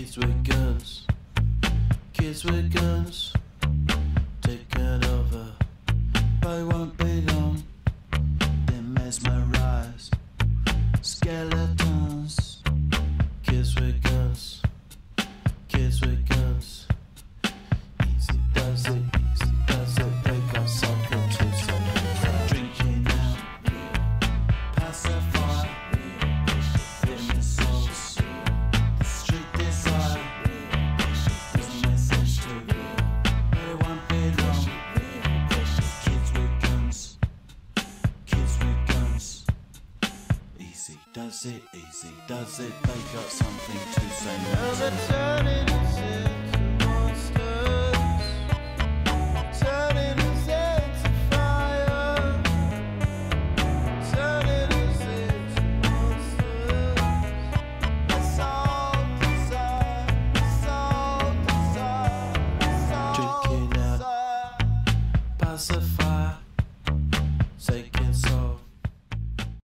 Kids with guns, kids with guns, taken over, but it won't be long. They mesmerize skeletons. Kids with guns, kids with guns. Easy does it, they got something to say. Drinking out, pacify, in souls. The street desire, there's a message to, but it won't be long. Kids with guns, kids with guns. Easy does it, they got something to say. Now they're turning it.